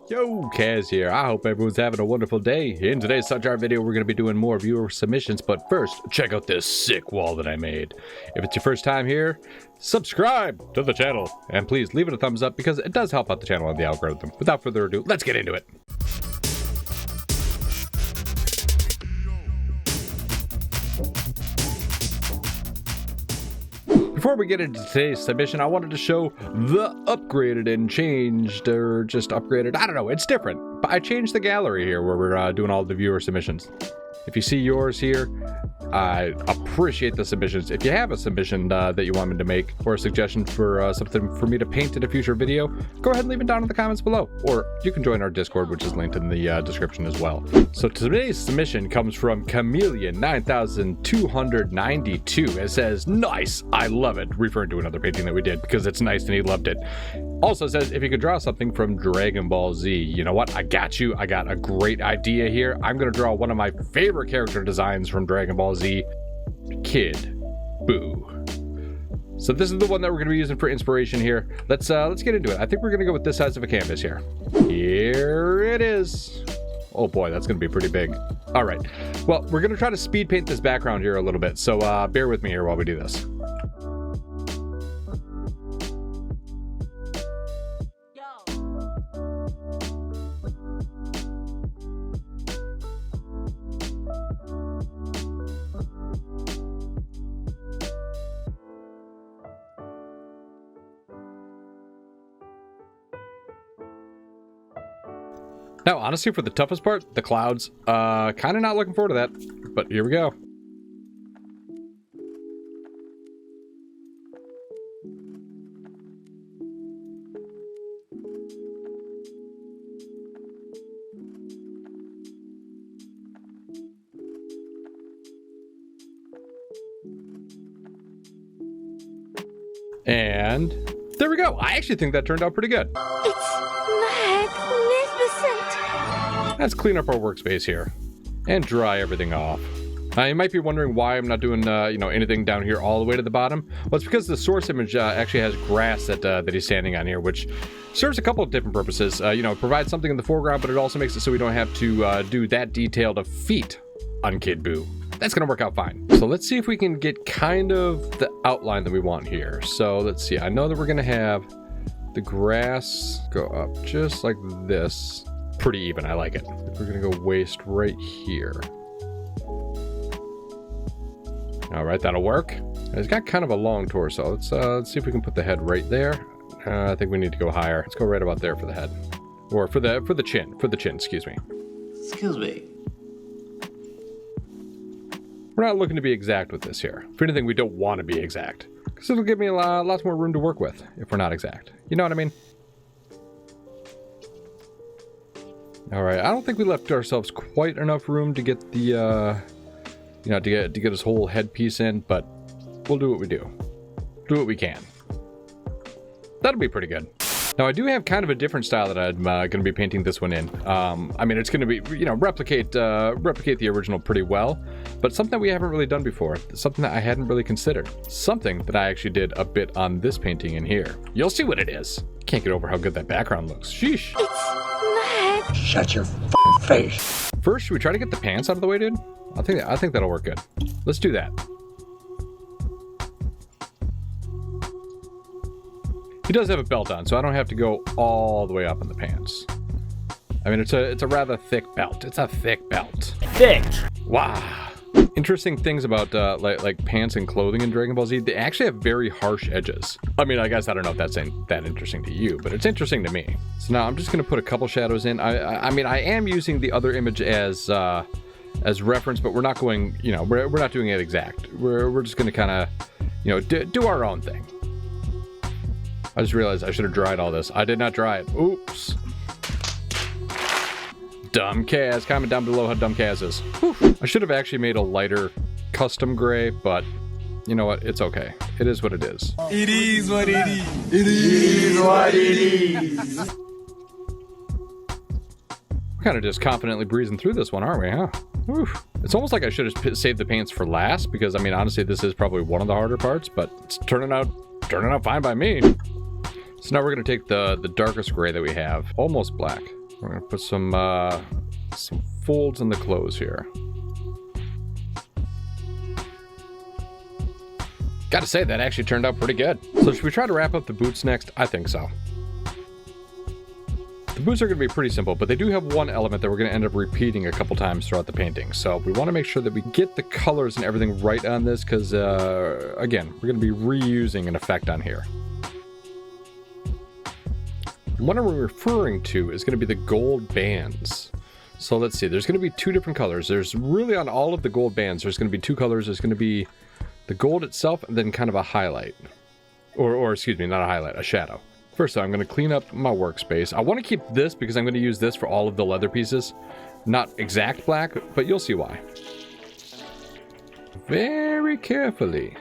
Yo, Kaz here. I hope everyone's having a wonderful day. In today's SuchArt video, we're going to be doing more viewer submissions, but first, check out this sick wall that I made. If it's your first time here, subscribe to the channel, and please leave it a thumbs up because it does help out the channel and the algorithm. Without further ado, let's get into it. Before we get into today's submission, I wanted to show the upgraded and changed, or just upgraded, I don't know, it's different. But I changed the gallery here where we're doing all the viewer submissions. If you see yours here, I appreciate the submissions. If you have a submission that you want me to make, or a suggestion for something for me to paint in a future video, go ahead and leave it down in the comments below. Or you can join our Discord, which is linked in the description as well. So today's submission comes from Chameleon9292. It says, "Nice, I love it," referring to another painting that we did because it's nice and he loved it. Also says, if you could draw something from Dragon Ball Z. You know what? I got you. I got a great idea here. I'm going to draw one of my favorite character designs from Dragon Ball Z, Kid Buu. So this is the one that we're going to be using for inspiration here. Let's get into it. I think we're going to go with this size of a canvas here. Here it is. Oh boy, that's going to be pretty big. All right. Well, we're going to try to speed paint this background here a little bit. So bear with me here while we do this. Now, honestly, for the toughest part, the clouds, kind of not looking forward to that, but here we go. And there we go. I actually think that turned out pretty good. It's magnificent. Let's clean up our workspace here and dry everything off. You might be wondering why I'm not doing, anything down here all the way to the bottom. Well, it's because the source image actually has grass that he's standing on here, which serves a couple of different purposes. It provides something in the foreground, but it also makes it so we don't have to do that detailed of feet on Kid Buu. That's going to work out fine. So let's see if we can get kind of the outline that we want here. So let's see. I know that we're going to have the grass go up just like this. Pretty even. I like it. We're going to go waist right here. All right, that'll work. It's got kind of a long torso. Let's see if we can put the head right there. I think we need to go higher. Let's go right about there for the head. Or for the chin. For the chin, excuse me. Excuse me. We're not looking to be exact with this here. If anything, we don't want to be exact. Because it'll give me lots more room to work with if we're not exact. You know what I mean? All right, I don't think we left ourselves quite enough room to get the, to get his whole headpiece in, but we'll do what we do. Do what we can. That'll be pretty good. Now, I do have kind of a different style that I'm going to be painting this one in. It's going to be, replicate the original pretty well, but something that we haven't really done before. Something that I hadn't really considered. Something that I actually did a bit on this painting in here. You'll see what it is. Can't get over how good that background looks. Sheesh. It's Shut your f***ing face. First, should we try to get the pants out of the way, dude? I think that'll work good. Let's do that. He does have a belt on, so I don't have to go all the way up in the pants. I mean, it's a rather thick belt. It's a thick belt. Thick. Wow. Interesting things about like pants and clothing in Dragon Ball Z. They actually have very harsh edges. I mean, I guess I don't know if that's that interesting to you, but it's interesting to me. So now I'm just gonna put a couple shadows in. I mean, I am using the other image as reference, but we're not going. We're not doing it exact. We're just gonna kind of, do our own thing. I just realized I should have dried all this. I did not dry it. Oops. Dumb Kaz. Comment down below how dumb Kaz is. Whew. I should have actually made a lighter custom gray, but you know what? It's okay. It is what it is. It is what it is. It is what it is. We're kind of just confidently breezing through this one, aren't we, huh? Whew. It's almost like I should have saved the pants for last, because, I mean, honestly, this is probably one of the harder parts, but it's turning out fine by me. So now we're going to take the darkest gray that we have, almost black. We're gonna put some folds in the clothes here. Gotta say, that actually turned out pretty good. So should we try to wrap up the boots next? I think so. The boots are going to be pretty simple, but they do have one element that we're going to end up repeating a couple times throughout the painting. So we want to make sure that we get the colors and everything right on this because, again, we're going to be reusing an effect on here. And what I'm referring to is going to be the gold bands. So let's see, there's going to be two different colors. There's really on all of the gold bands, there's going to be two colors. There's going to be the gold itself and then kind of a highlight. Or excuse me, not a highlight, a shadow. First, I'm going to clean up my workspace. I want to keep this because I'm going to use this for all of the leather pieces. Not exact black, but you'll see why. Very carefully.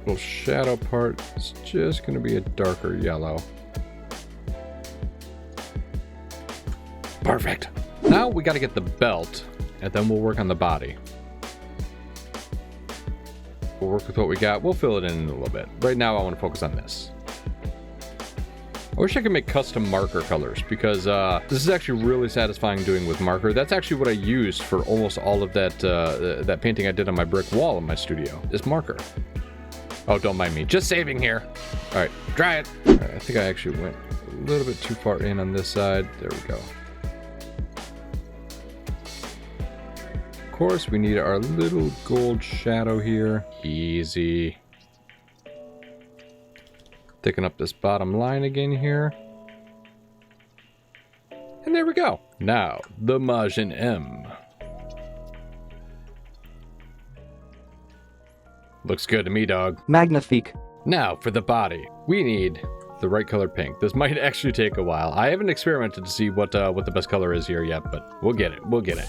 Little shadow part is just going to be a darker yellow. Perfect. Now we got to get the belt, and then we'll work on the body. We'll work with what we got. We'll fill it in a little bit. Right now, I want to focus on this. I wish I could make custom marker colors because this is actually really satisfying doing with marker. That's actually what I used for almost all of that that painting I did on my brick wall in my studio, is marker. Oh, don't mind me. Just saving here. All right, dry it. All right, I think I actually went a little bit too far in on this side. There we go. Of course, we need our little gold shadow here. Easy. Thicken up this bottom line again here. And there we go. Now, the Majin M. Looks good to me, dog. Magnifique. Now, for the body. We need the right color pink. This might actually take a while. I haven't experimented to see what the best color is here yet, but we'll get it. We'll get it.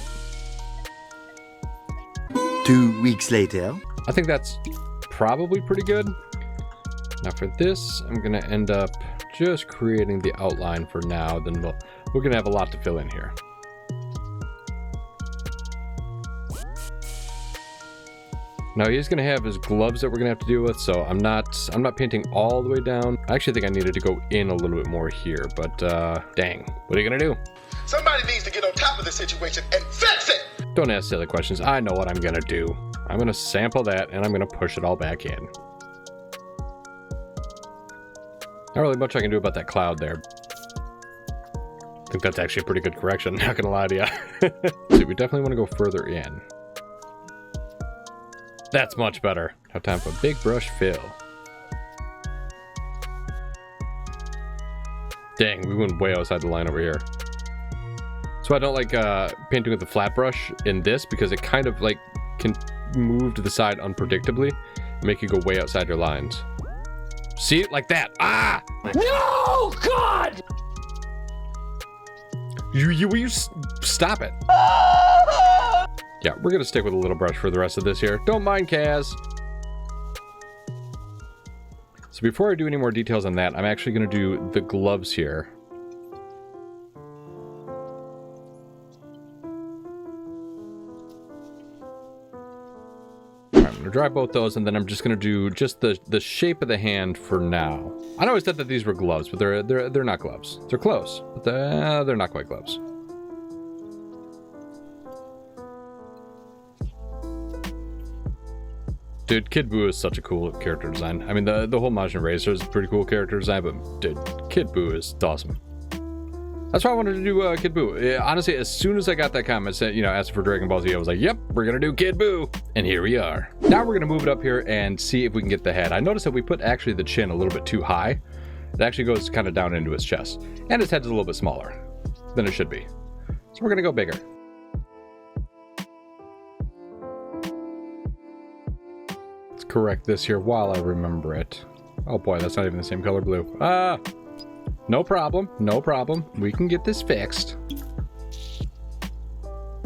2 weeks later. I think that's probably pretty good. Now for this, I'm going to end up just creating the outline for now. Then we're going to have a lot to fill in here. Now he's going to have his gloves that we're going to have to deal with, so I'm not painting all the way down. I actually think I needed to go in a little bit more here, but dang, what are you going to do? Somebody needs to get on top of the situation and fix it! Don't ask silly questions. I know what I'm going to do. I'm going to sample that, and I'm going to push it all back in. Not really much I can do about that cloud there. I think that's actually a pretty good correction, not going to lie to you. So we definitely want to go further in. That's much better. Now time for a big brush fill. Dang, we went way outside the line over here. So I don't like painting with the flat brush in this because it kind of like can move to the side unpredictably and make you go way outside your lines. See? Like that. Ah! No, God! Will you stop it? Yeah, we're gonna stick with a little brush for the rest of this here. Don't mind Kaz. So before I do any more details on that, I'm actually gonna do the gloves here. I'm gonna dry both those, and then I'm just gonna do just the shape of the hand for now. I know I said that these were gloves, but they're not gloves. They're close, but they're not quite gloves. Dude, Kid Buu is such a cool character design. I mean, the whole Majin Racer is a pretty cool character design, but dude, Kid Buu is awesome. That's why I wanted to do Kid Buu. Honestly, as soon as I got that comment, asking for Dragon Ball Z, I was like, yep, we're gonna do Kid Buu. And here we are. Now we're gonna move it up here and see if we can get the head. I noticed that we put actually the chin a little bit too high. It actually goes kind of down into his chest. And his head's a little bit smaller than it should be. So we're gonna go bigger. Let's correct this here while I remember it. Oh boy, that's not even the same color blue. No problem, no problem. We can get this fixed.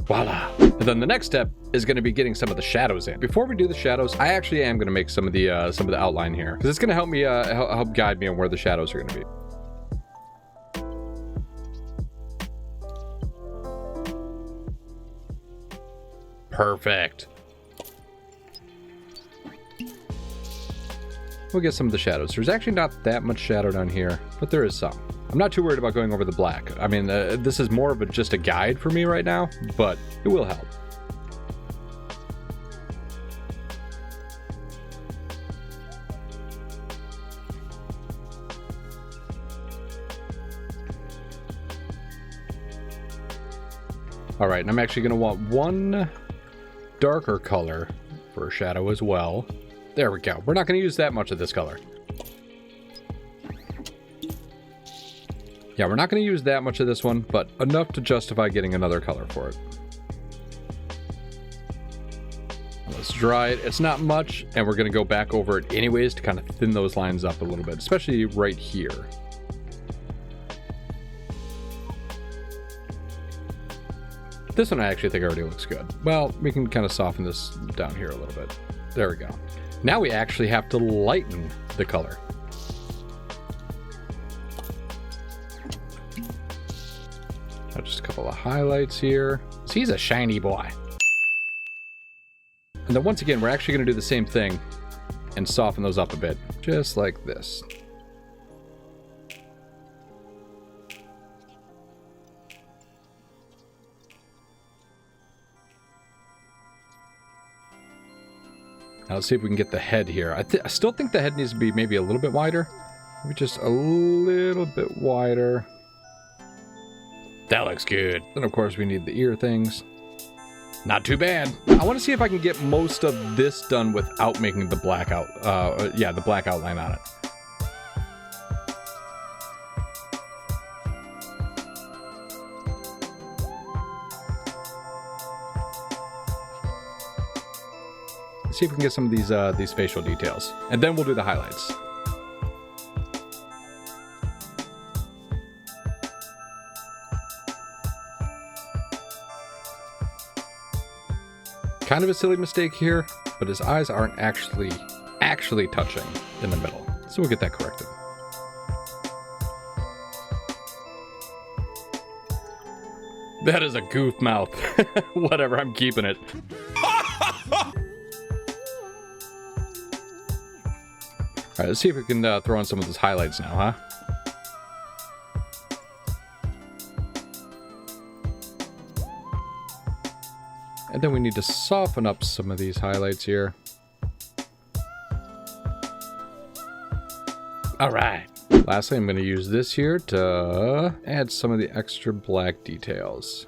Voila. And then the next step is going to be getting some of the shadows in. Before we do the shadows, I actually am going to make some of the outline here because it's going to help me help guide me on where the shadows are going to be. Perfect. we'll get some of the shadows. There's actually not that much shadow down here, but there is some. I'm not too worried about going over the black. I mean, this is more of just a guide for me right now, but it will help. All right, and I'm actually going to want one darker color for a shadow as well. There we go. We're not going to use that much of this color. Yeah, we're not going to use that much of this one, but enough to justify getting another color for it. Let's dry it. It's not much, and we're going to go back over it anyways to kind of thin those lines up a little bit, especially right here. This one I actually think already looks good. Well, we can kind of soften this down here a little bit. There we go. Now we actually have to lighten the color. Just a couple of highlights here. So he's a shiny boy. And then once again, we're actually going to do the same thing and soften those up a bit, just like this. Now let's see if we can get the head here. I still think the head needs to be maybe a little bit wider. Maybe just a little bit wider. That looks good. And of course we need the ear things. Not too bad. I want to see if I can get most of this done without making the black out. Yeah, the black outline on it. See if we can get some of these facial details, and then we'll do the highlights. Kind of a silly mistake here, but his eyes aren't actually touching in the middle, so we'll get that corrected. That is a goof mouth. Whatever, I'm keeping it. All right, let's see if we can throw in some of those highlights now, huh? And then we need to soften up some of these highlights here. All right. Lastly, I'm going to use this here to add some of the extra black details.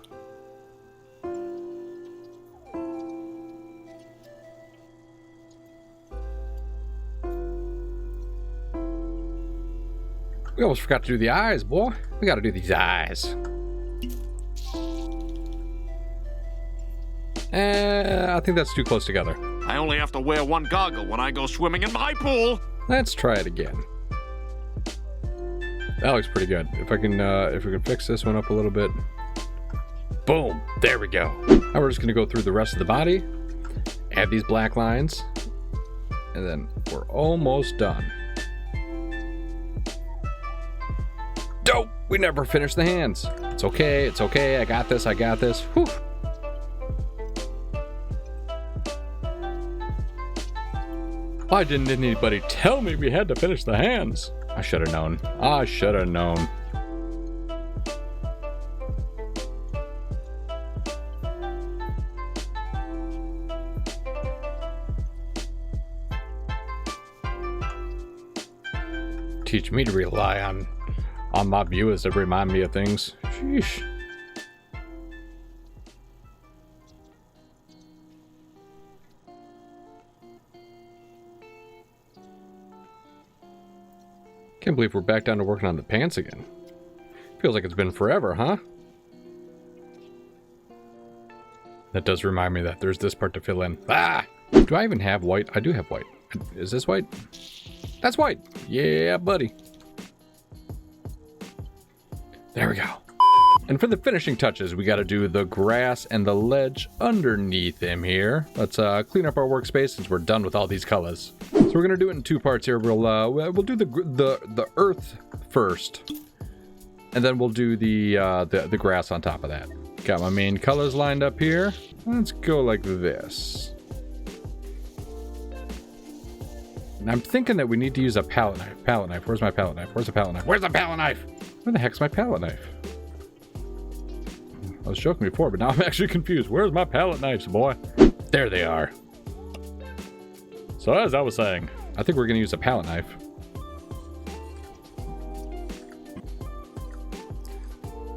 We almost forgot to do the eyes, boy. We got to do these eyes. I think that's too close together. I only have to wear one goggle when I go swimming in my pool. Let's try it again. That looks pretty good. If we can fix this one up a little bit. Boom. There we go. Now we're just going to go through the rest of the body. Add these black lines. And then we're almost done. Dope! We never finished the hands. It's okay, it's okay. I got this, I got this. Whew. Why didn't anybody tell me we had to finish the hands? I should have known. I should have known. Teach me to rely on my viewers to remind me of things. Sheesh. Can't believe we're back down to working on the pants again. Feels like it's been forever, huh? That does remind me that there's this part to fill in. Ah! Do I even have white? I do have white. Is this white? That's white. Yeah, buddy. There we go. And for the finishing touches, we got to do the grass and the ledge underneath him here. Let's clean up our workspace since we're done with all these colors. So we're gonna do it in two parts here. We'll do the earth first, and then we'll do the grass on top of that. Got my main colors lined up here. Let's go like this. And I'm thinking that we need to use a palette knife. Palette knife. Where's my palette knife? Where's the palette knife? Where's the palette knife? Where the heck's my palette knife? I was joking before, but now I'm actually confused. Where's my palette knives, boy? There they are. So as I was saying, I think we're going to use a palette knife.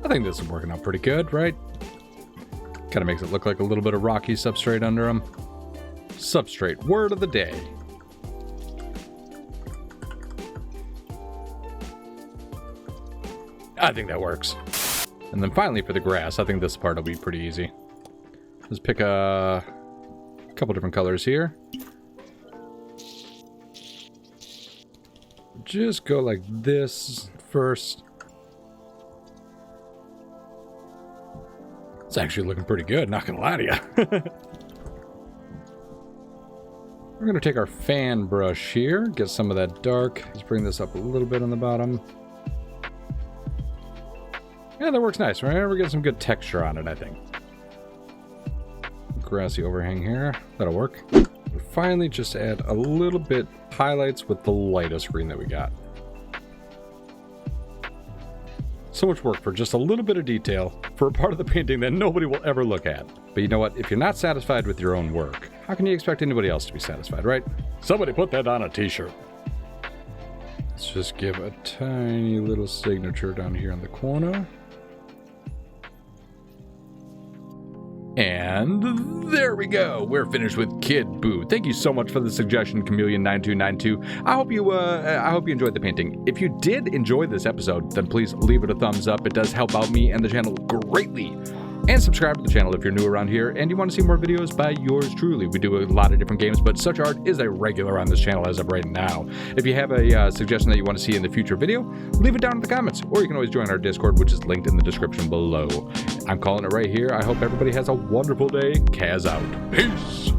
I think this is working out pretty good, right? Kind of makes it look like a little bit of rocky substrate under them. Substrate, word of the day. I think that works. And then finally for the grass, I think this part will be pretty easy. Let's pick a couple different colors here. Just go like this first. It's actually looking pretty good, not gonna lie to you. We're gonna take our fan brush here, get some of that dark. Let's bring this up a little bit on the bottom. Yeah, that works nice, right? We're getting some good texture on it, I think. Grassy overhang here. That'll work. And finally, just add a little bit highlights with the lightest green that we got. So much work for just a little bit of detail for a part of the painting that nobody will ever look at. But you know what? If you're not satisfied with your own work, how can you expect anybody else to be satisfied, right? Somebody put that on a t-shirt. Let's just give a tiny little signature down here in the corner. And there we go. We're finished with Kid Buu. Thank you so much for the suggestion, Chameleon9292. I hope you enjoyed the painting. If you did enjoy this episode, then please leave it a thumbs up. It does help out me and the channel greatly. And subscribe to the channel if you're new around here and you want to see more videos by yours truly. We do a lot of different games, but SuchArt is a regular on this channel as of right now. If you have a suggestion that you want to see in the future video, leave it down in the comments, or you can always join our Discord, which is linked in the description below. I'm calling it right here. I hope everybody has a wonderful day. Kaz out. Peace!